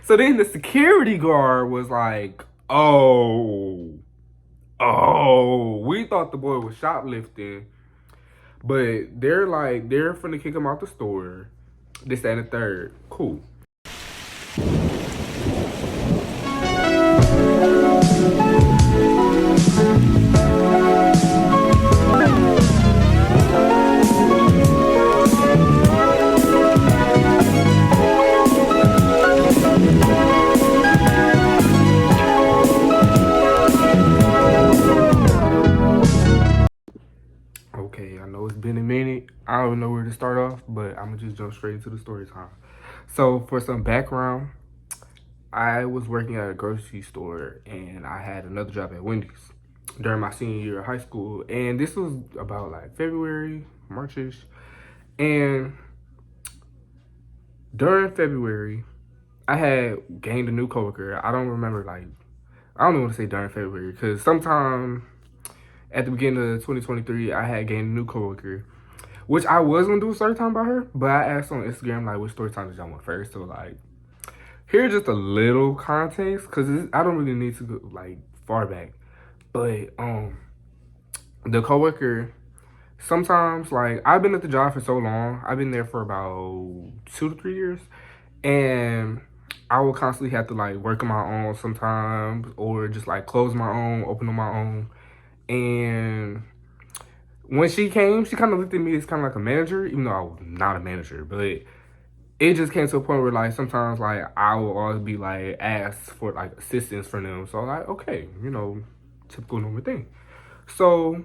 So then the security guard was like, oh, we thought the boy was shoplifting, but they're finna kick him out the store. This, that, and the third. Cool. Okay, I know it's been a minute. I don't know where to start off, but I'm gonna just jump straight into the story time. So, for some background, I was working at a grocery store and I had another job at Wendy's during my senior year of high school. And this was about like February, Marchish. And during February, I had gained a new coworker. I don't remember, like, I don't want to say during February because sometime at the beginning of 2023, I had gained a new coworker, which I was gonna do a story time about her, but I asked on Instagram like which story time did y'all want first. So like, here's just a little context because I don't really need to go like far back, but the coworker. Sometimes like I've been at the job for so long. I've been there for about 2 to 3 years, and I will constantly have to like work on my own sometimes, or just like close my own, open on my own. And when she came, she kind of looked at me as kind of like a manager, even though I was not a manager. But it just came to a point where like sometimes like I will always be like asked for like assistance from them. So like okay, typical normal thing. So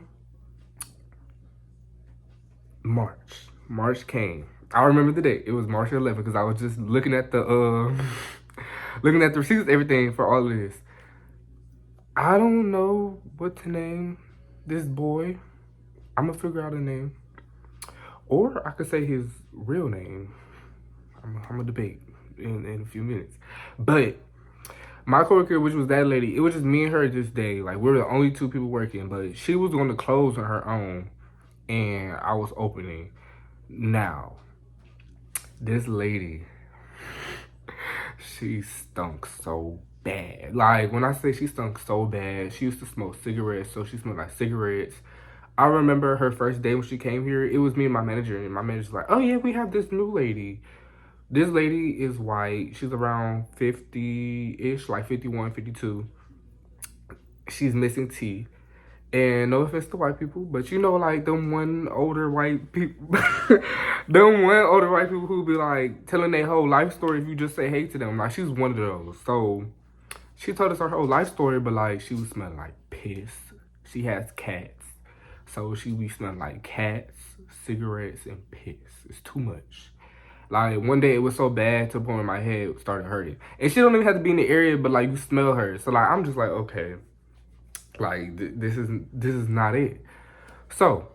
March came. I remember the date. It was March 11th because I was just looking at the looking at the receipts, everything for all of this. I don't know what to name this boy. I'm gonna figure out a name, or I could say his real name. I'm gonna debate in a few minutes. But my coworker, which was that lady, it was just me and her this day. Like we were the only two people working, but she was going to close on her own, and I was opening. Now, this lady, she stunk so bad. Like when I say she stunk so bad, she used to smoke cigarettes, so she smelled like cigarettes. I remember her first day when she came here, it was me and my manager, and my manager's like, oh yeah, we have this new lady. This lady is white. She's around 50-ish, like 51, 52. She's missing teeth. And no offense to white people, but like them one older white people, them one older white people who be like telling their whole life story if you just say hey to them. Like she's one of those. So she told us her whole life story, but like she was smelling like piss. She has cats, so she be smelling like cats, cigarettes, and piss. It's too much. Like one day it was so bad to the point where my head started hurting, and she don't even have to be in the area, but like you smell her. So like I'm just like okay. Like this is not it. So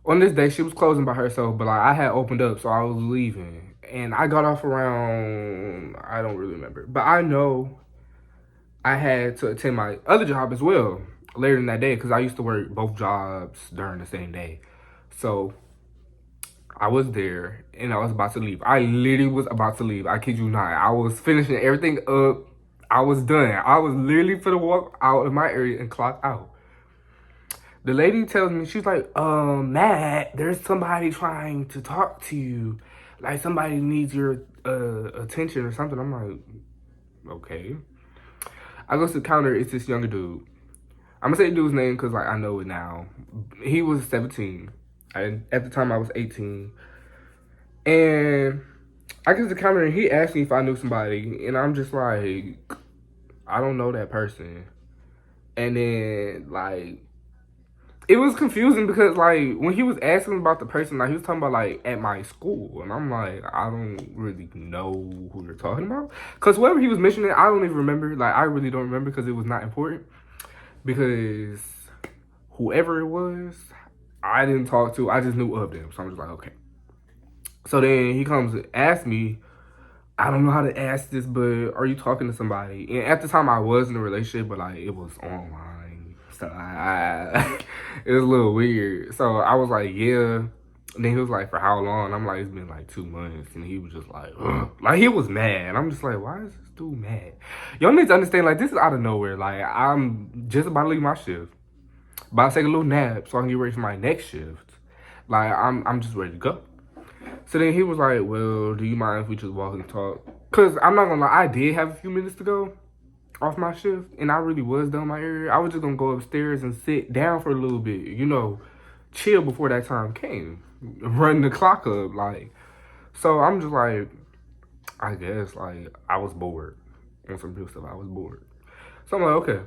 on this day she was closing by herself, but like I had opened up, so I was leaving, and I got off around I don't really remember, but I know I had to attend my other job as well later in that day because I used to work both jobs during the same day. So I was there and I was about to leave. I literally was about to leave. I kid you not. I was finishing everything up. I was done. I was literally for the walk out of my area and clock out. The lady tells me, she's like, Matt, there's somebody trying to talk to you. Like somebody needs your attention or something. I'm like, okay. I go to the counter, it's this younger dude. I'm gonna say the dude's name because like I know it now. He was 17. At the time I was 18. And I get to the counter and he asked me if I knew somebody, and I'm just like, I don't know that person. And then like it was confusing because like when he was asking about the person, like he was talking about like at my school, and I'm like, I don't really know who you're talking about because whoever he was mentioning, I don't even remember. Like I really don't remember because it was not important. Because whoever it was, I didn't talk to. I just knew of them, so I'm just like, okay. So then he comes and asks me, I don't know how to ask this, but are you talking to somebody? And at the time, I was in a relationship, but like it was online, so it was a little weird. So I was like, yeah. And then he was like, for how long? I'm like, it's been like 2 months. And he was just like, ugh. Like, he was mad. I'm just like, why is this dude mad? Y'all need to understand, like, this is out of nowhere. Like, I'm just about to leave my shift. About to take a little nap so I can get ready for my next shift. Like, I'm just ready to go. So then he was like, well, do you mind if we just walk and talk? Because I'm not going to lie, I did have a few minutes to go off my shift. And I really was done my area. I was just going to go upstairs and sit down for a little bit. You know, chill before that time came. Run the clock up. Like, so I'm just like, I guess, like, I was bored. On some real stuff, I was bored. So I'm like, okay.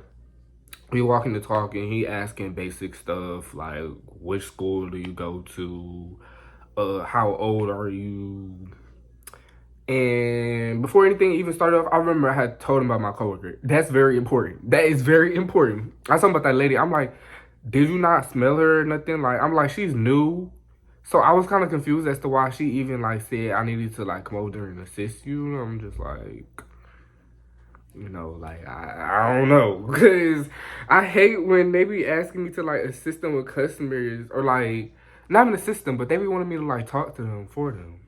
We walking to talk and he asking basic stuff like, which school do you go to? How old are you? And before anything even started off, I remember I had told him about my coworker. That's very important. That is very important. I was talking about that lady. I'm like, did you not smell her or nothing? Like, I'm like, she's new. So I was kind of confused as to why she even like said I needed to like come over there and assist you. I'm just like, you know, like I don't know, because I hate when they be asking me to like assist them with customers or like not even assist them, but they be wanting me to like talk to them for them.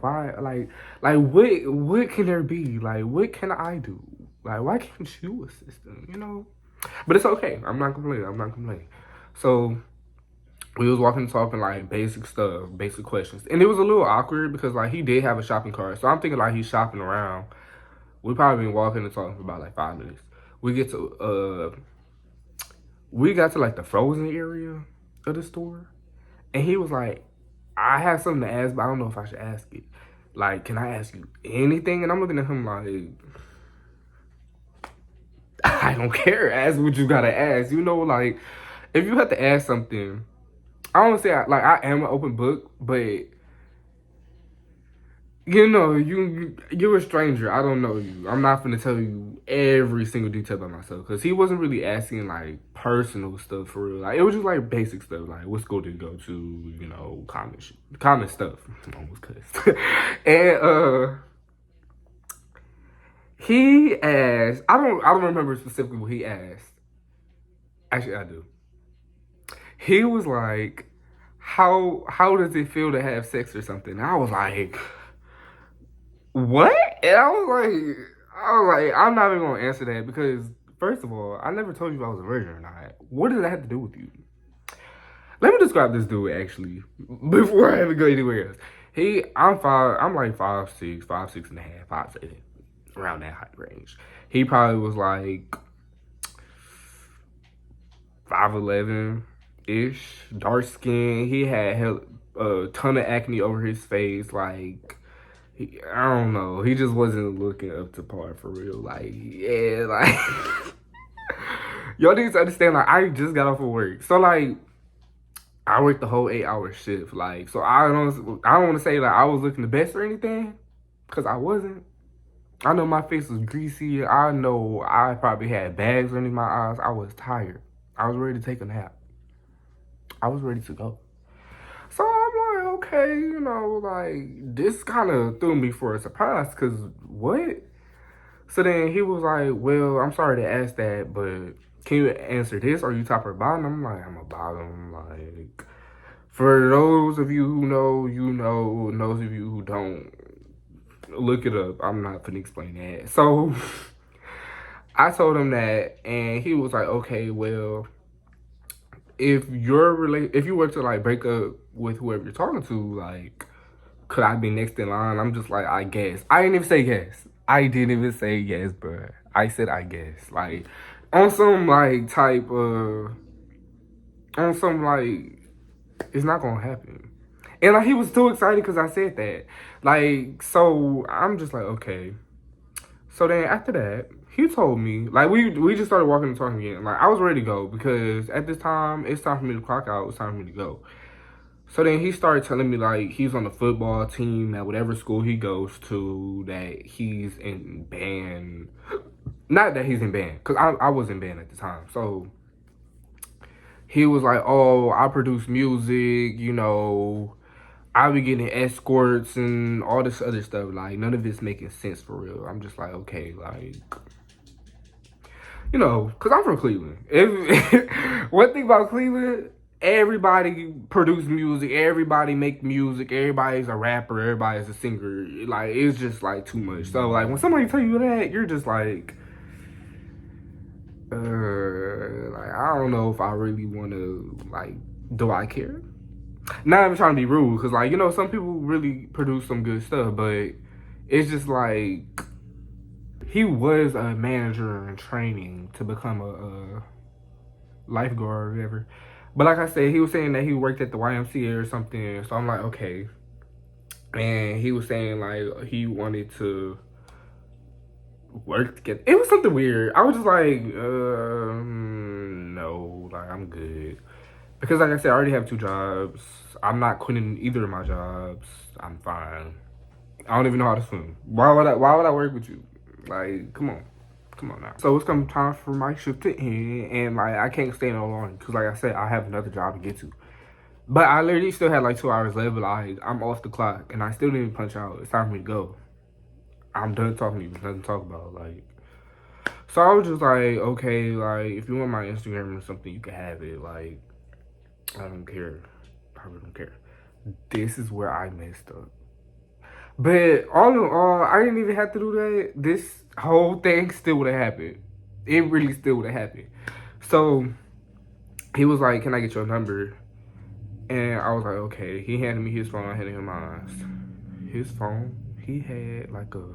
Why, like what can there be? Like, what can I do? Like, why can't you assist them? You know, but it's okay. I'm not complaining. I'm not complaining. So we was walking and talking like basic stuff, basic questions, and it was a little awkward because like he did have a shopping cart, so I'm thinking like he's shopping around. We probably been walking and talking for about like 5 minutes. We get to we got to like the frozen area of the store, and he was like, "I have something to ask, but I don't know if I should ask it. Like, can I ask you anything?" And I'm looking at him like, "I don't care. Ask what you gotta ask. You know, like if you have to ask something, I don't say like I am an open book, but." You know, you're a stranger. I don't know you. I'm not gonna tell you every single detail about myself because he wasn't really asking like personal stuff for real. Like it was just like basic stuff, like what school did you go to? You know, common stuff. I almost cussed. And he asked. I don't remember specifically what he asked. Actually, I do. He was like, "How does it feel to have sex or something?" And I was like. What? And I'm not even gonna answer that because first of all, I never told you if I was a virgin or not. What does that have to do with you? Let me describe this dude actually before I even go anywhere else. I'm like 5'6", 5'6.5", 5'7", around that height range. He probably was like 5'11" ish, dark skin. He had a ton of acne over his face, like. I don't know. He just wasn't looking up to par for real. Like, yeah, like y'all need to understand. Like, I just got off of work, so like, I worked the whole 8-hour shift. Like, so I don't want to say like I was looking the best or anything, cause I wasn't. I know my face was greasy. I know I probably had bags underneath my eyes. I was tired. I was ready to take a nap. I was ready to go. So I'm like, okay, you know, like this kind of threw me for a surprise because what? So then he was like, well, I'm sorry to ask that, but can you answer this? Are you top or bottom? I'm like, I'm a bottom. Like, for those of you who know, you know. And those of you who don't, look it up. I'm not gonna explain that. So I told him that, and he was like, okay, well, if you were to like break up with whoever you're talking to, like, could I be next in line? I'm just like, I guess. I didn't even say yes. I didn't even say yes, bro. I said I guess. Like, on some like type of, on some like, it's not gonna happen. And like he was too excited because I said that. Like, so I'm just like, okay. So then after that, he told me, like we just started walking and talking again. Like I was ready to go because at this time it's time for me to clock out. It's time for me to go. So then he started telling me like he's on the football team at whatever school he goes to, that he's in band. Not that he's in band, because I was in band at the time. So he was like, oh, I produce music, you know, I be getting escorts and all this other stuff. Like none of it's making sense for real. I'm just like, okay, like, you know, because I'm from Cleveland. One thing about Cleveland, everybody produce music, everybody make music, everybody's a rapper, everybody's a singer. Like, it's just like too much. So like when somebody tell you that, you're just like, like I don't know if I really want to, like, do I care? Not even trying to be rude, because like, you know, some people really produce some good stuff, but it's just like he was a manager in training to become a lifeguard or whatever. But like I said, he was saying that he worked at the YMCA or something. So I'm like, okay. And he was saying like he wanted to work together. It was something weird. I was just like, no, like I'm good. Because like I said, I already have 2 jobs. I'm not quitting either of my jobs. I'm fine. I don't even know how to swim. Why would I work with you? Like, come on. Come on now. So it's come time for my shift to end, and like I can't stay no longer because, like I said, I have another job to get to. But I literally still had like 2 hours left. But like I'm off the clock, and I still didn't punch out. It's time for me to go. I'm done talking to you. There's nothing to talk about. Like, so I was just like, okay, like if you want my Instagram or something, you can have it. Like, I don't care. I really don't care. This is where I messed up. But all in all, I didn't even have to do that. This whole thing still would have happened. It really still would have happened. So he was like, "Can I get your number?" And I was like, "Okay." He handed me his phone. I handed him mine. His phone, he had like a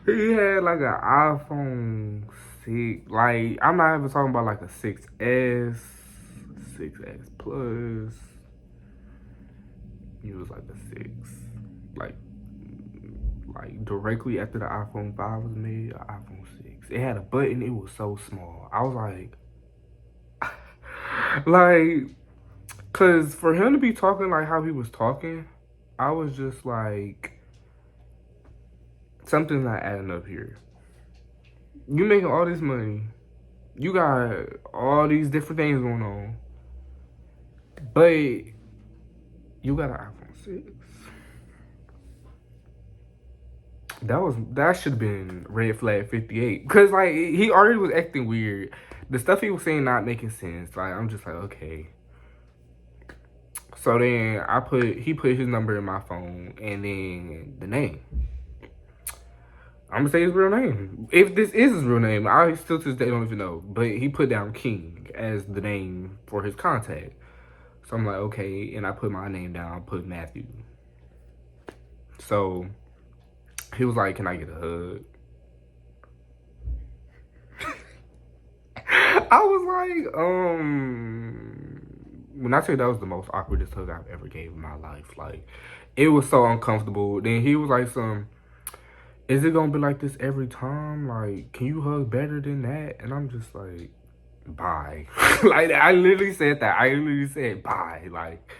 he had like an iPhone 6. Like I'm not even talking about like a 6S, 6S Plus. He was like a 6, like directly after the iPhone 5 was made, an iPhone 6. It had a button. It was so small. I was like, like, cause for him to be talking like how he was talking, I was just like, something's not adding up here. You making all this money, you got all these different things going on, but you got an iPhone 6. That should have been red flag 58. Cause like he already was acting weird. The stuff he was saying not making sense. Like I'm just like, okay. So then he put his number in my phone and then the name. I'm gonna say his real name. If this is his real name, I still to this day don't even know. But he put down King as the name for his contact. So I'm like, okay, and I put my name down, I put Matthew. So he was like, "Can I get a hug?" I was like, when I say that was the most awkwardest hug I've ever gave in my life. Like, it was so uncomfortable. Then he was like, "Is it gonna be like this every time? Like, can you hug better than that?" And I'm just like, bye. Like, I literally said that. I literally said bye. Like,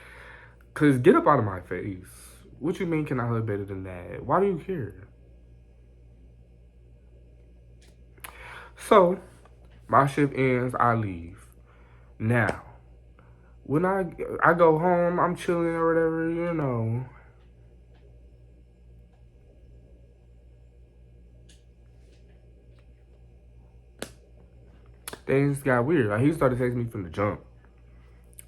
cause get up out of my face. What you mean, can I hug better than that? Why do you care? So, my shift ends, I leave. Now, when I go home, I'm chilling or whatever, you know. Things got weird. Like he started texting me from the jump.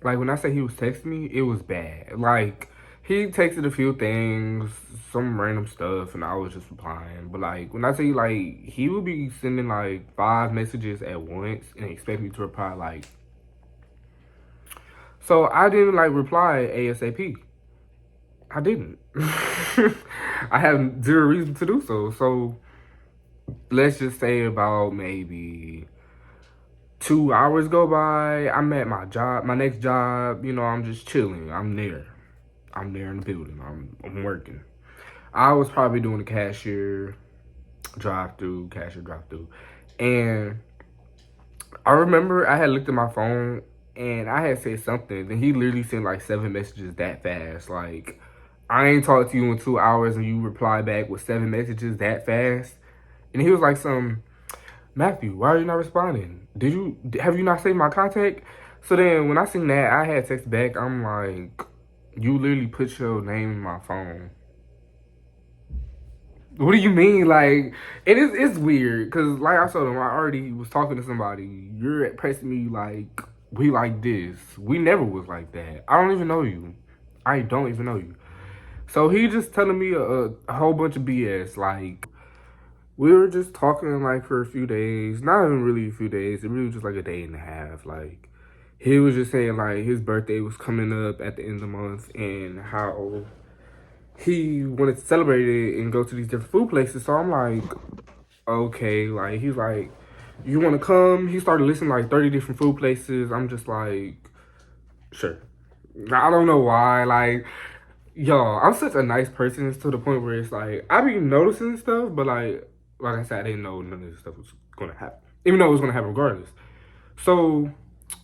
Like when I say he was texting me, it was bad. Like he texted a few things, some random stuff, and I was just replying. But like when I say like he would be sending like 5 messages at once and expect me to reply like. So I didn't like reply ASAP. I didn't. I had zero reason to do so. So let's just say about maybe 2 hours go by. I'm at my job, my next job. You know, I'm just chilling. I'm there. I'm there in the building. I'm working. I was probably doing the cashier drive through, and I remember I had looked at my phone and I had said something. And he literally sent like 7 messages that fast. Like I ain't talked to you in 2 hours, and you reply back with 7 messages that fast. And he was like, Matthew, why are you not responding? Have you not saved my contact? So then when I seen that, I had text back. I'm like, you literally put your name in my phone. What do you mean? Like, it's weird because like I told him, I already was talking to somebody. You're pressing me like we like this. We never was like that. I don't even know you. I don't even know you. So he just telling me a whole bunch of BS. Like, we were just talking like for a few days. Not even really a few days. It really was just like a day and a half. Like, he was just saying like his birthday was coming up at the end of the month and how he wanted to celebrate it and go to these different food places. So I'm like, okay, like he's like, you want to come? He started listing like 30 different food places. I'm just like, sure. I don't know why. Like, y'all, I'm such a nice person to the point where it's like I be noticing stuff, but like I said, I didn't know none of this stuff was gonna happen, even though it was gonna happen regardless. So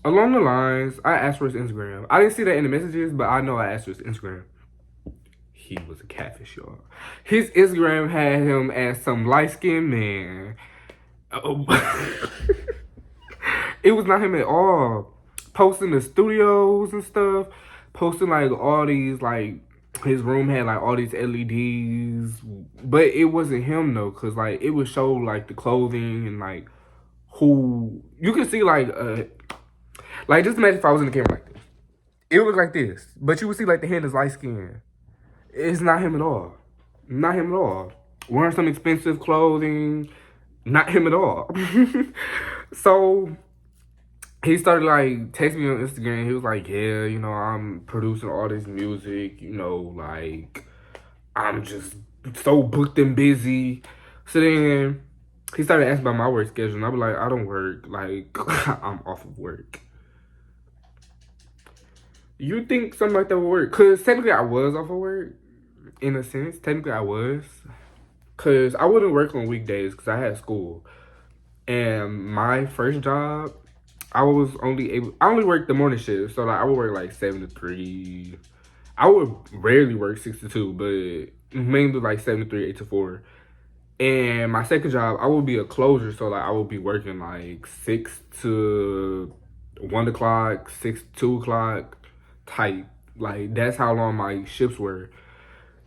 along the lines, I asked for his Instagram. I didn't see that in the messages, but I know I asked for his Instagram. He was a catfish, y'all. His Instagram had him as some light skinned man. Oh, it was not him at all. Posting the studios and stuff, posting like all these like his room had like all these LEDs, but it wasn't him though, cause like it would show like the clothing and like who you can see like just imagine if I was in the camera like this, it would look like this, but you would see like the hand is light skin. It's not him at all. Not him at all. Wearing some expensive clothing. Not him at all. So he started like texting me on Instagram. He was like, yeah, you know, I'm producing all this music, you know, like I'm just so booked and busy. So then he started asking about my work schedule. And I was like, I don't work. Like, I'm off of work. You think something like that would work? Because technically I was off of work. In a sense, technically I was. Because I wouldn't work on weekdays because I had school. And my first job, I only worked the morning shift. So like I would work like 7 to 3. I would rarely work 6 to 2, but mainly like 7 to 3, 8 to 4. And my second job, I would be a closer. So like I would be working like 6 to 1 o'clock, 6 to 2 o'clock type. Like that's how long my shifts were.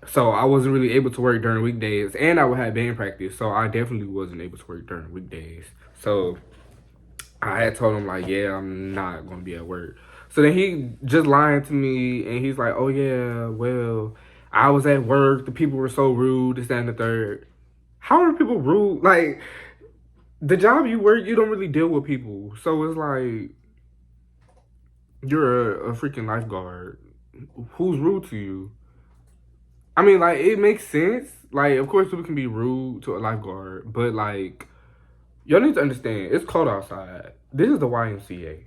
So I wasn't really able to work during weekdays, and I would have band practice, so I definitely wasn't able to work during weekdays. So I had told him like, yeah, I'm not gonna be at work. So then he just lied to me, and he's like, oh yeah, well, I was at work. The people were so rude. This, that, and the third. How are people rude? Like the job you work, you don't really deal with people. So it's like you're a freaking lifeguard. Who's rude to you? I mean, like, it makes sense. Like, of course, people can be rude to a lifeguard, but, like, y'all need to understand, it's cold outside. This is the YMCA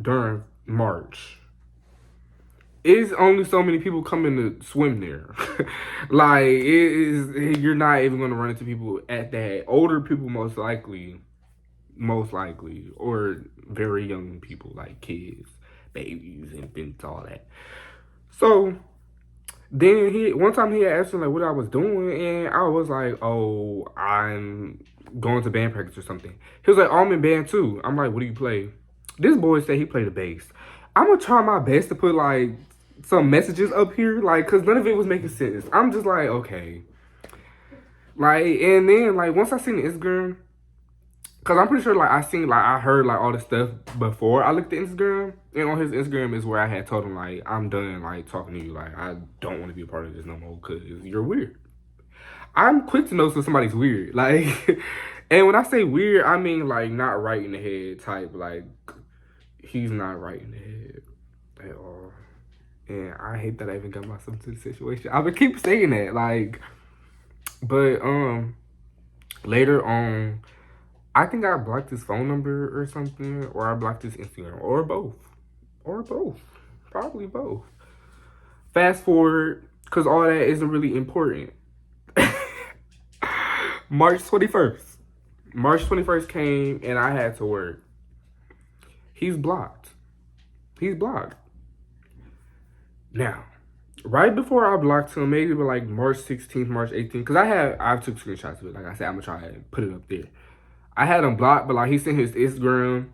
during March. It's only so many people coming to swim there. Like, you're not even going to run into people at that. Older people, most likely, or very young people, like kids, babies, infants, all that. So, then one time he asked me like what I was doing, and I was like, "Oh, I'm going to band practice or something." He was like, "Oh, I'm in band too." I'm like, "What do you play?" This boy said he played the bass. I'm gonna try my best to put like some messages up here, like, cause none of it was making sense. I'm just like, okay, like, and then like once I seen the Instagram, cause I'm pretty sure like I heard like all this stuff before I looked at Instagram, and on his Instagram is where I had told him like I'm done like talking to you, like I don't want to be a part of this no more because you're weird. I'm quick to know when somebody's weird, like, and when I say weird, I mean like not right in the head type, like he's not right in the head at all, and I hate that I even got myself into the situation. I would keep saying that, like, but later on. I think I blocked his phone number or something, or I blocked his Instagram, or both. Or both. Probably both. Fast forward, because all that isn't really important. March 21st. March 21st came, and I had to work. He's blocked. He's blocked. Now, right before I blocked him, maybe like March 16th, March 18th, because I took screenshots of it. Like I said, I'm going to try and put it up there. I had him blocked, but like he sent his Instagram.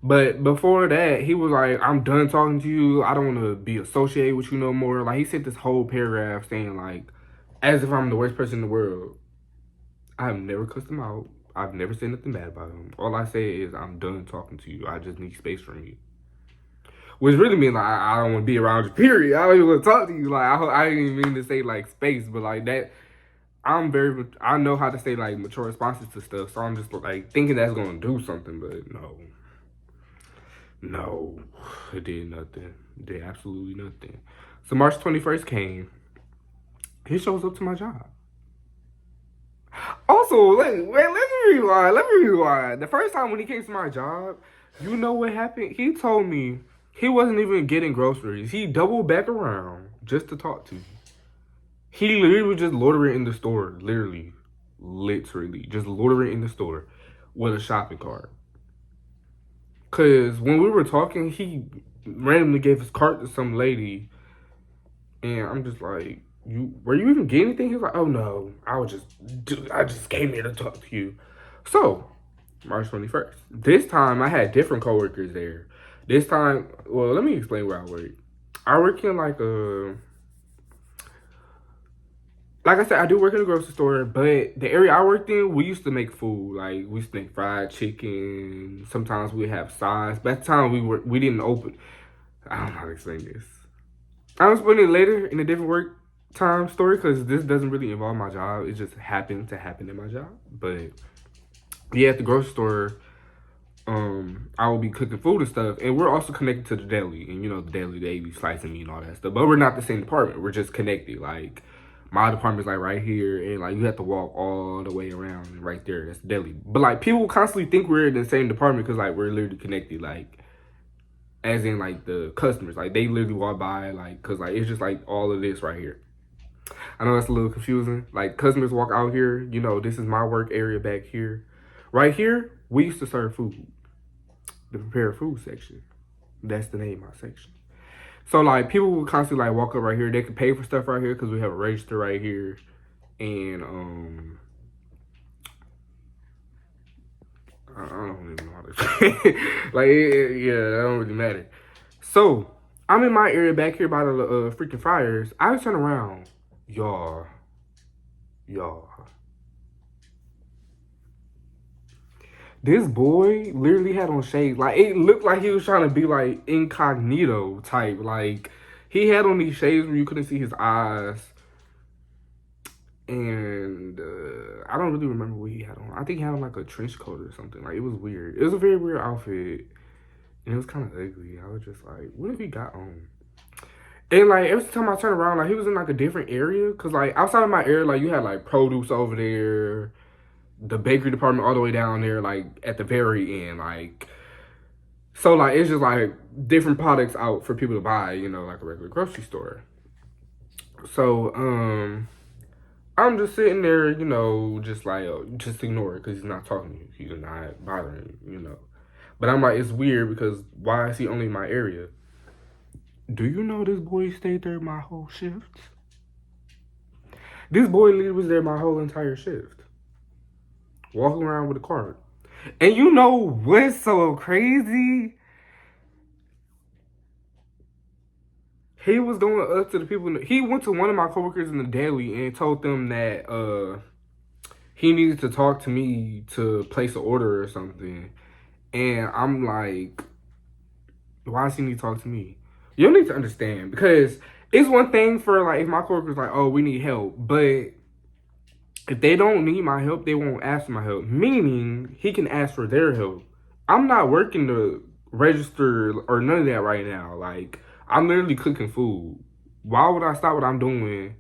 But before that, he was like, I'm done talking to you. I don't want to be associated with you no more. Like, he sent this whole paragraph saying, like, as if I'm the worst person in the world. I've never cussed him out. I've never said nothing bad about him. All I say is, I'm done talking to you. I just need space from you. which really means like I don't want to be around you. Period. I don't even want to talk to you. Like I didn't even mean to say like space, but like that. I know how to say like mature responses to stuff, so I'm just like thinking that's gonna do something, but no, it did nothing. It did absolutely nothing. So March 21st came. He shows up to my job. Also, let me rewind. Let me rewind. The first time when he came to my job, you know what happened? He told me he wasn't even getting groceries. He doubled back around just to talk to me. He literally was just loitering in the store. Literally. Just loitering in the store with a shopping cart. Because when we were talking, he randomly gave his cart to some lady. And I'm just like, were you even getting anything? He was like, oh no, I just came here to talk to you. So, March 21st. This time I had different coworkers there. This time, well, let me explain where I work. I work in like I said, I do work in a grocery store, but the area I worked in, we used to make food. Like we used to make fried chicken. Sometimes we have sides. But at the time we didn't open. I don't know how to explain this. I'll explain it later in a different work time story because this doesn't really involve my job. It just happened to happen in my job. But yeah, at the grocery store, I will be cooking food and stuff, and we're also connected to the deli, and you know the deli they be slicing meat and all that stuff. But we're not the same department. We're just connected. Like my department's like right here, and like you have to walk all the way around and right there. That's the deli. But like people constantly think we're in the same department because like we're literally connected. Like as in like the customers, like they literally walk by, like cause like it's just like all of this right here. I know that's a little confusing. Like customers walk out here, you know, this is my work area back here. Right here, we used to serve food. The prepared food section. That's the name of my section. So like people would constantly like walk up right here. They could pay for stuff right here because we have a register right here, and I don't even know how to say like yeah, that don't really matter. So I'm in my area back here by the freaking fryers. I turn around, y'all. This boy literally had on shades. Like it looked like he was trying to be like incognito type. Like he had on these shades where you couldn't see his eyes. And I don't really remember what he had on. I think he had on like a trench coat or something. Like it was weird. It was a very weird outfit. And it was kind of ugly. I was just like, what if he got on? And like every time I turn around, like he was in like a different area. Cause like outside of my area, like you had like produce over there, the bakery department all the way down there, like at the very end, like so like it's just like different products out for people to buy, you know, like a regular grocery store. So I'm just sitting there, you know, just like just ignore it because he's not talking to you, he's not bothering you, you know. But I'm like, it's weird because why is he only in my area? Do you know this boy stayed there my whole shift? This boy literally was there my whole entire shift. Walking around with a cart. And you know what's so crazy? He was going up to the people. He went to one of my coworkers in the deli and told them that he needed to talk to me to place an order or something. And I'm like, why does he need to talk to me? You need to understand because it's one thing for like if my coworker's like, oh, we need help, but if they don't need my help, they won't ask for my help. Meaning, he can ask for their help. I'm not working to register or none of that right now. Like, I'm literally cooking food. Why would I stop what I'm doing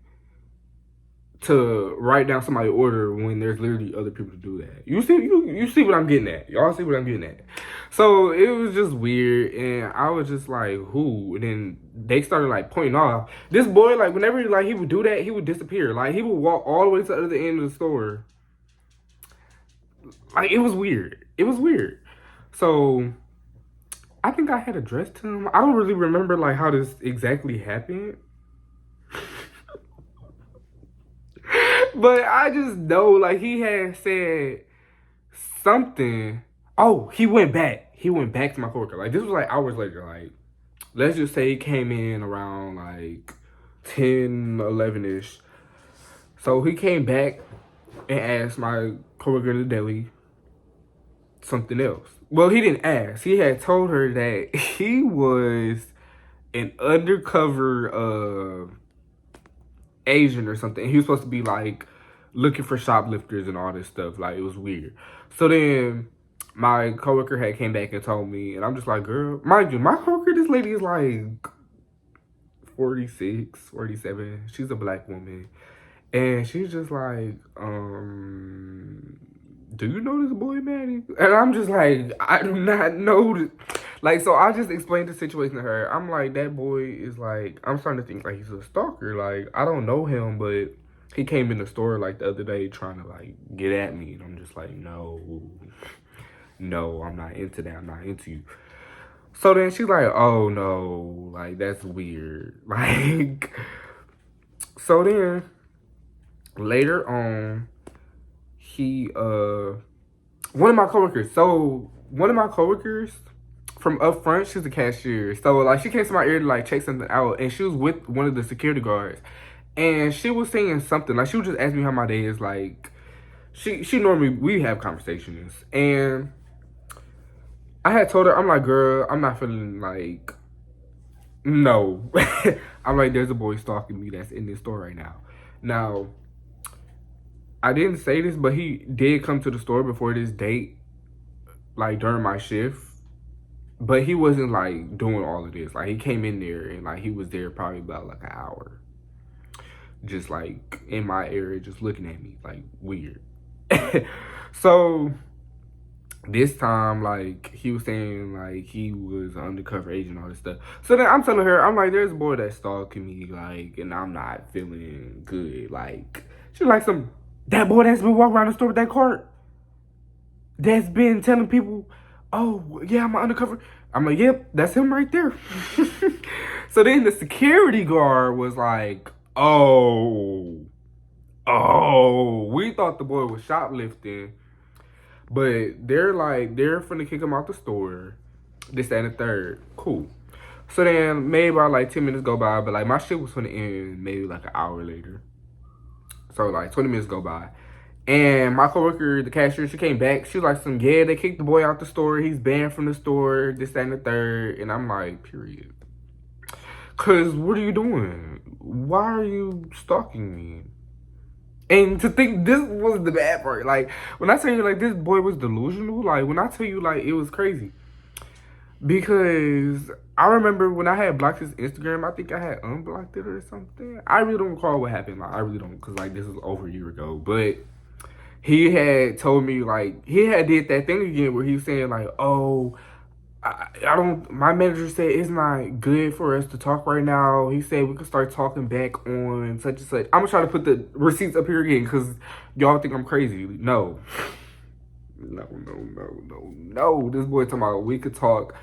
to write down somebody's order when there's literally other people to do that? You see what I'm getting at. Y'all see what I'm getting at. So it was just weird, and I was just like, who? And then they started like pointing off. This boy, like whenever like he would do that, he would disappear. Like he would walk all the way to the other end of the store. Like it was weird. It was weird. So I think I had addressed him. I don't really remember like how this exactly happened. But I just know like he had said something. Oh, he went back. He went back to my coworker. Like this was like hours later. Like let's just say he came in around like 10, 11-ish. So he came back and asked my coworker in the deli something else. Well, he didn't ask. He had told her that he was an undercover Asian or something. He was supposed to be like looking for shoplifters and all this stuff. Like, it was weird. So then my coworker had came back and told me, and I'm just like, girl, mind you, my coworker, this lady is like 46, 47. She's a black woman. And she's just like, do you know this boy, Maddie? And I'm just like, I do not know. Like, so I just explained the situation to her. I'm like, that boy is like, I'm starting to think like he's a stalker. Like, I don't know him, but he came in the store like the other day trying to like get at me. And I'm just like, no, I'm not into that. I'm not into you. So then she's like, oh no, like that's weird. Like, so then later on, he one of my coworkers. So one of my coworkers from up front, she's a cashier. So like she came to my ear to like check something out, and she was with one of the security guards, and she was saying something like she was just asking me how my day is. Like she normally we have conversations, and I had told her, I'm like, girl, I'm not feeling like no. I'm like, there's a boy stalking me that's in this store right now. Now, I didn't say this, but he did come to the store before this date, like during my shift. But he wasn't like doing all of this. Like he came in there and like he was there probably about like an hour. Just like in my area, just looking at me like weird. So this time, like he was saying like he was an undercover agent, all this stuff. So then I'm telling her, I'm like, there's a boy that's stalking me, like, and I'm not feeling good. Like she's like that boy that's been walking around the store with that cart, that's been telling people, oh yeah, I'm undercover. I'm like, yep, that's him right there. So then the security guard was like, oh, we thought the boy was shoplifting. But they're like, they're finna kick him out the store. This, that, and the third. Cool. So then maybe about like 10 minutes go by, but like my shit was finna end maybe like an hour later. So like 20 minutes go by. And my coworker, the cashier, she came back. She was like, yeah, they kicked the boy out the store. He's banned from the store, this, that, and the third. And I'm like, period. Cause what are you doing? Why are you stalking me? And to think this was the bad part. Like, when I tell you, like, this boy was delusional, like, when I tell you, like, it was crazy. Because I remember when I had blocked his Instagram, I think I had unblocked it or something. I really don't recall what happened. Like, I really don't, because, like, this was over a year ago. But he had told me, like, he had did that thing again where he was saying, like, oh, I don't, my manager said it's not good for us to talk right now. He said we could start talking back on such and such. I'm gonna try to put the receipts up here again because y'all think I'm crazy. No. No. This boy talking about we could talk.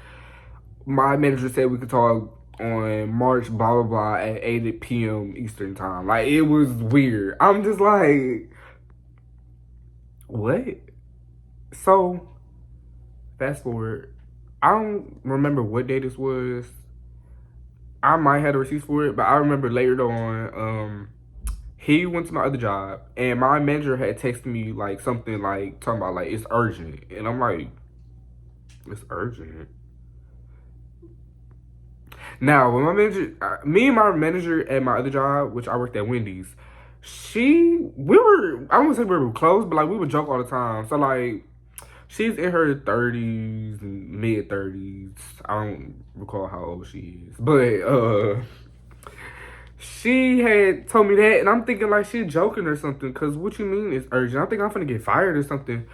My manager said we could talk on March blah blah blah at 8 p.m. Eastern time. Like, it was weird. I'm just like, what? So fast forward, I don't remember what day this was. I might have the receipts for it, but I remember later on, he went to my other job, and my manager had texted me like something like talking about like it's urgent, and I'm like, it's urgent. Now, when my manager, me and my manager at my other job, which I worked at Wendy's, we were, I wouldn't say we were close, but like we would joke all the time. So like, she's in her 30s, mid 30s. I don't recall how old she is. But she had told me that, and I'm thinking like she's joking or something. Cause what you mean is urgent? I think I'm finna get fired or something.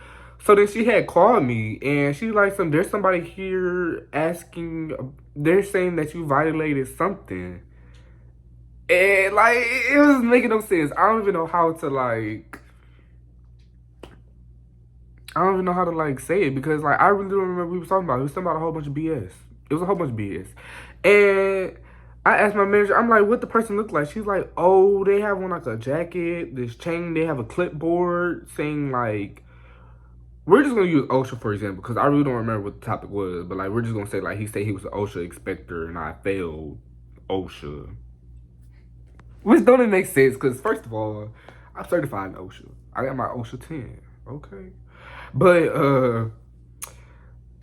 So then she had called me, and she's like, there's somebody here asking, they're saying that you violated something. And like, it was making no sense. I don't even know how to like, I don't even know how to like say it because like I really don't remember what we was talking about. We was talking about a whole bunch of BS. It was a whole bunch of BS. And I asked my manager, I'm like, what the person look like? She's like, oh, they have on like a jacket, this chain, they have a clipboard saying like, we're just gonna use OSHA for example, because I really don't remember what the topic was, but like we're just gonna say like he said he was an OSHA inspector and I failed OSHA. Which don't even make sense because first of all, I'm certified in OSHA. I got my OSHA 10. Okay. But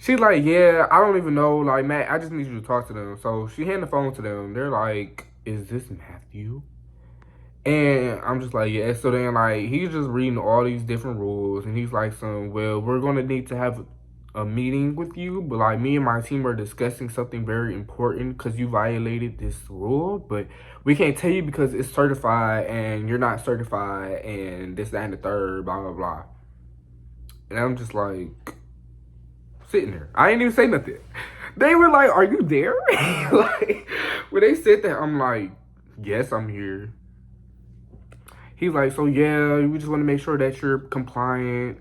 She's like, yeah, I don't even know. Like, Matt, I just need you to talk to them. So she handed the phone to them. They're like, is this Matthew? And I'm just like, yeah. So then, like, he's just reading all these different rules. And he's like, well, we're going to need to have a meeting with you. But, like, me and my team are discussing something very important because you violated this rule. But we can't tell you because it's certified and you're not certified and this, that, and the third, blah, blah, blah. And I'm just like, sitting there. I ain't even say nothing. They were like, are you there? Like, when they said that, I'm like, yes, I'm here. He's like, so yeah, we just want to make sure that you're compliant.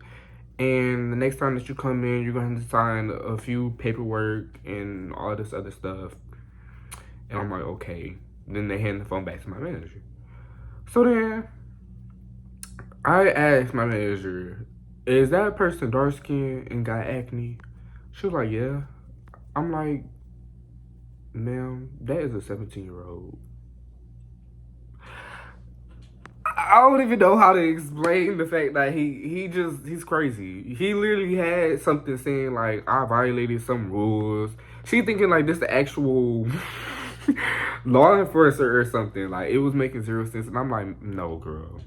And the next time that you come in, you're going to have to sign a few paperwork and all this other stuff. And I'm like, okay. Then they hand the phone back to my manager. So then I asked my manager, is that person dark skinned and got acne? She was like, yeah. I'm like, ma'am, that is a 17-year-old. I don't even know how to explain the fact that he's crazy. He literally had something saying like, I violated some rules. She thinking like this the actual law enforcer or something. Like, it was making zero sense. And I'm like, no, girl.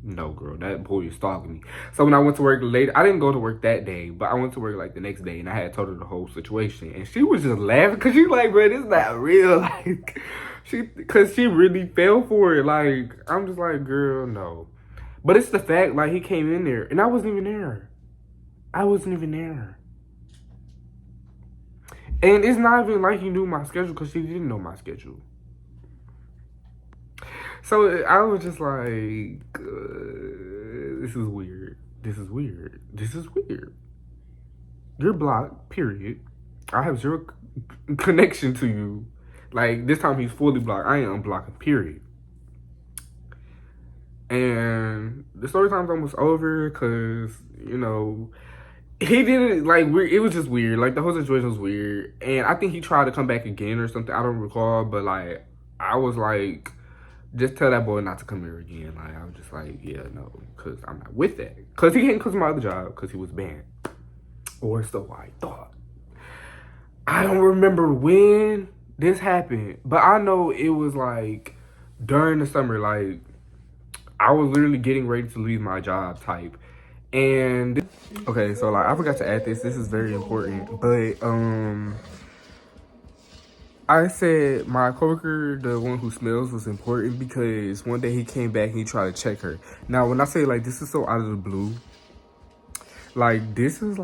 No, girl, that boy is stalking me. So when I went to work later, I didn't go to work that day, but I went to work like the next day, and I had told her the whole situation, and she was just laughing because she's like, bro, this is not real. Like, because she really fell for it. Like, I'm just like, girl, no. But it's the fact, like, he came in there, and I wasn't even there. I wasn't even there. And it's not even like he knew my schedule because he didn't know my schedule. So I was just like, this is weird. This is weird. This is weird. You're blocked, period. I have zero connection to you. Like, this time he's fully blocked. I ain't unblocking, period. And the story time's almost over because, you know, he didn't, like, it was just weird. Like, the whole situation was weird. And I think he tried to come back again or something. I don't recall. But, like, I was like, just tell that boy not to come here again. Like, I was just like, yeah, no, because I'm not with that. Because he can't come to my other job because he was banned. Or so I thought. I don't remember when this happened, but I know it was like during the summer. Like, I was literally getting ready to leave my job type. And, okay, so like, I forgot to add this. This is very important. But, I said my coworker, the one who smells, was important because one day he came back and he tried to check her. Now, when I say like this is so out of the blue, like this was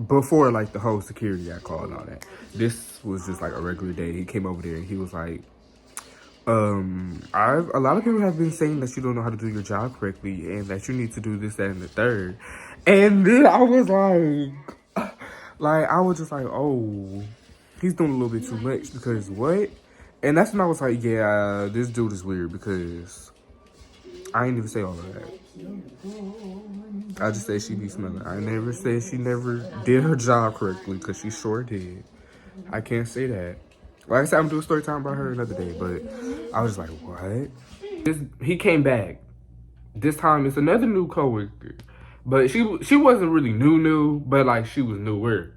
before like the whole security I called and all that. This was just like a regular day. He came over there and he was like, a lot of people have been saying that you don't know how to do your job correctly and that you need to do this, that, and the third. And then I was like, I was just like, oh, he's doing a little bit too much because what? And that's when I was like, yeah, this dude is weird because I ain't even say all of that. I just said she be smelling. I never said she never did her job correctly because she sure did. I can't say that. Like I said, I'm doing story time about her another day, but I was like, what? He came back. This time it's another new coworker. But she wasn't really new, but like she was newer.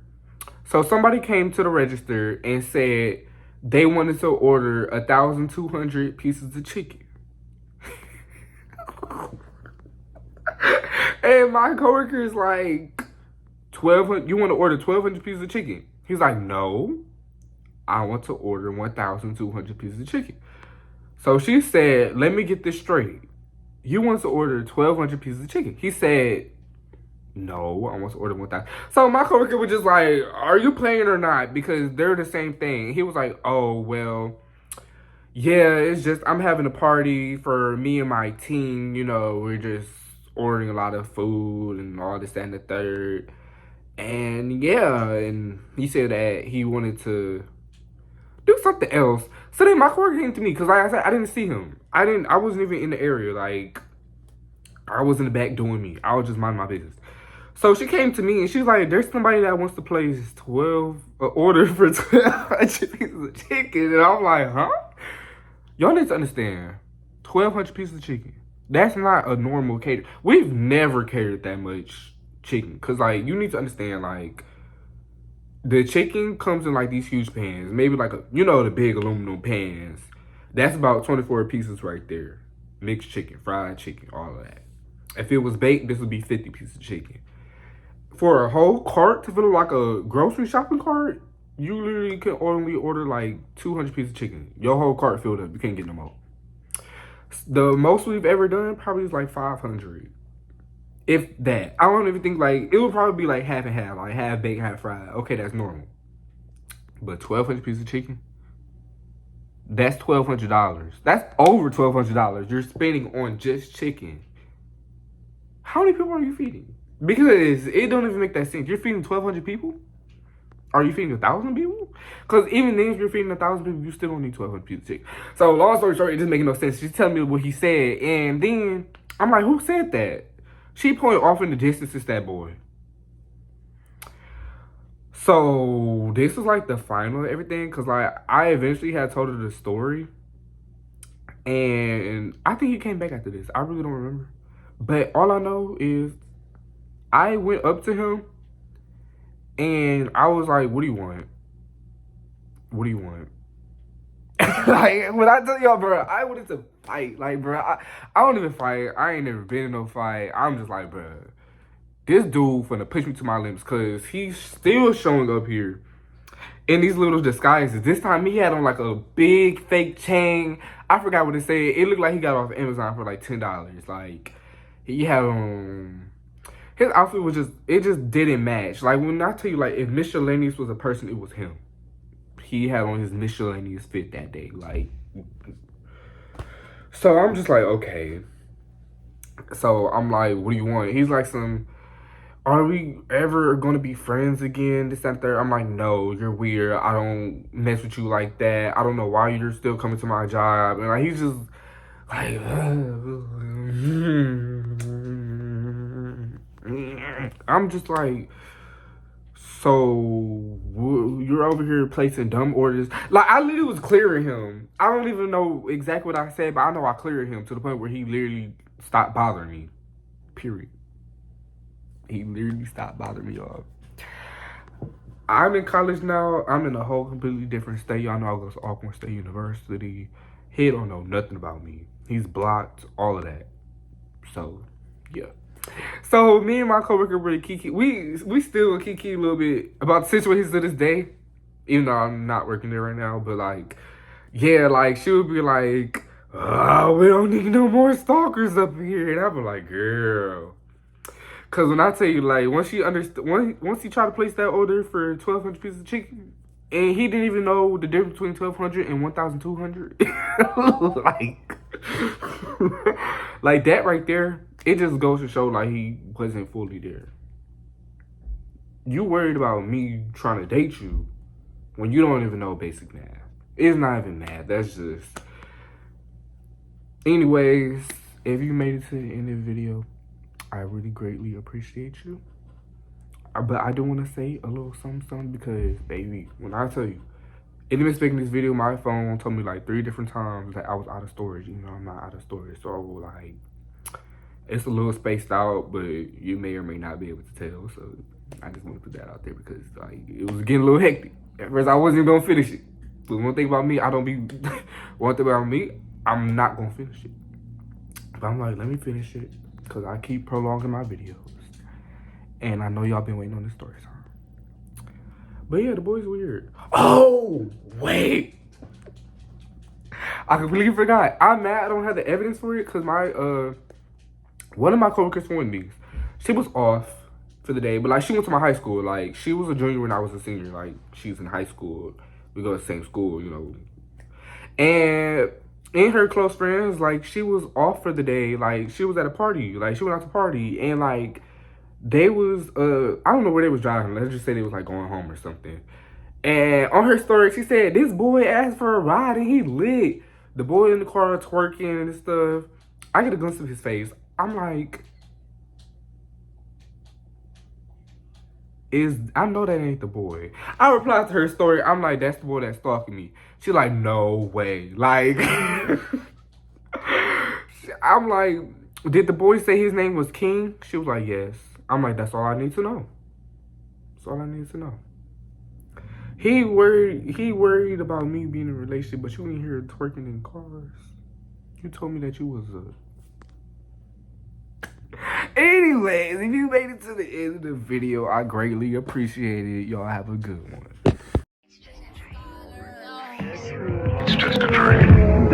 So somebody came to the register and said they wanted to order 1,200 pieces of chicken. And my coworker is like, 1,200, you want to order 1,200 pieces of chicken? He's like, no, I want to order 1,200 pieces of chicken. So she said, let me get this straight. You want to order 1,200 pieces of chicken. He said, no, I want to order 1,000. So my coworker was just like, are you playing or not? Because they're the same thing. He was like, oh, well, yeah, it's just I'm having a party for me and my team. You know, we're just ordering a lot of food and all this, that, and the third. And yeah, and he said that he wanted to do something else. So then my coworker came to me because like I said, I didn't see him. I wasn't even in the area. Like, I was in the back doing me. I was just minding my business. So she came to me and she's like, there's somebody that wants to place order for 1,200 pieces of chicken. And I'm like, huh? Y'all need to understand, 1,200 pieces of chicken. That's not a normal cater. We've never catered that much chicken. Because, like, you need to understand, like, the chicken comes in, like, these huge pans. Maybe, like, the big aluminum pans. That's about 24 pieces right there. Mixed chicken, fried chicken, all of that. If it was baked, this would be 50 pieces of chicken. For a whole cart to fill like a grocery shopping cart, you literally can only order like 200 pieces of chicken. Your whole cart filled up. You can't get no more. The most we've ever done probably is like 500. If that. I don't even think like, it would probably be like half and half. Like half baked, half fried. Okay, that's normal. But 1,200 pieces of chicken? That's $1,200. That's over $1,200 you're spending on just chicken. How many people are you feeding? Because it don't even make that sense. You're feeding 1,200 people? Are you feeding 1,000 people? Because even then, if you're feeding 1,000 people, you still don't need 1,200 people to chicken. So long story short, it just making no sense. She's telling me what he said, and then I'm like, who said that? She pointed off in the distance. It's that boy. So this was like the final of everything, because like I eventually had told her the story, and I think he came back after this. I really don't remember, but all I know is I went up to him and I was like, what do you want? What do you want? Like, when I tell y'all, bro, I wanted to fight. Like, bro, I don't even fight. I ain't never been in no fight. I'm just like, bro, this dude finna push me to my limits, because he's still showing up here in these little disguises. This time he had on like a big fake chain. I forgot what it said. It looked like he got off Amazon for like $10. Like, he had on... his outfit was it just didn't match. Like, when I tell you, like, if miscellaneous was a person, it was him. He had on his miscellaneous fit that day. Like, so I'm just like, okay. So I'm like, what do you want? He's like, are we ever going to be friends again? This, that, and third. I'm like, no, you're weird. I don't mess with you like that. I don't know why you're still coming to my job. And like, he's just like, I'm just like, so you're over here placing dumb orders. Like, I literally was clearing him. I don't even know exactly what I said, but I know I cleared him to the point where he literally stopped bothering me. Period. He literally stopped bothering me, y'all. I'm in college now. I'm in a whole completely different state. Y'all know I go to Auburn State University. He don't know nothing about me. He's blocked, all of that. So, yeah. So, me and my coworker really kiki. We still kiki a little bit about the situations to this day. Even though I'm not working there right now. But, like, yeah, like, she would be like, oh, we don't need no more stalkers up here. And I'd be like, girl. Because when I tell you, like, once he tried to place that order for 1,200 pieces of chicken, and he didn't even know the difference between 1,200 and 1,200. Like that right there, it just goes to show, like, he wasn't fully there. You worried about me trying to date you when you don't even know basic math. It's not even math. That's just... Anyways, if you made it to the end of the video, I really greatly appreciate you. But I do want to say a little something because, baby, when I tell you, in the midst of making this video, my phone told me like 3 different times that I was out of storage. You know, I'm not out of storage. So, like, it's a little spaced out, but you may or may not be able to tell. So, I just want to put that out there because, like, it was getting a little hectic. At first, I wasn't going to finish it. But one thing about me, one thing about me, I'm not going to finish it. But I'm like, let me finish it because I keep prolonging my videos. And I know y'all been waiting on this story time. But yeah, the boy's weird. Oh, wait. I completely forgot. I'm mad I don't have the evidence for it because one of my coworkers from me, she was off for the day, but like she went to my high school. Like she was a junior when I was a senior. Like she was in high school. We go to the same school, you know. And in her close friends, like she was off for the day. Like she was at a party. Like she went out to party and like they was, I don't know where they was driving. Let's just say they was like going home or something. And on her story, she said, this boy asked for a ride and he lit. The boy in the car twerking and stuff. I get a glimpse of his face. I'm like, I know that ain't the boy. I replied to her story. I'm like, that's the boy that's stalking me. She like, no way. Like, I'm like, did the boy say his name was King? She was like, yes. I'm like, that's all I need to know. That's all I need to know. He worried about me being in a relationship, but you ain't here twerking in cars. You told me that you was a... Anyways, if you made it to the end of the video, I greatly appreciate it. Y'all have a good one. It's just a dream.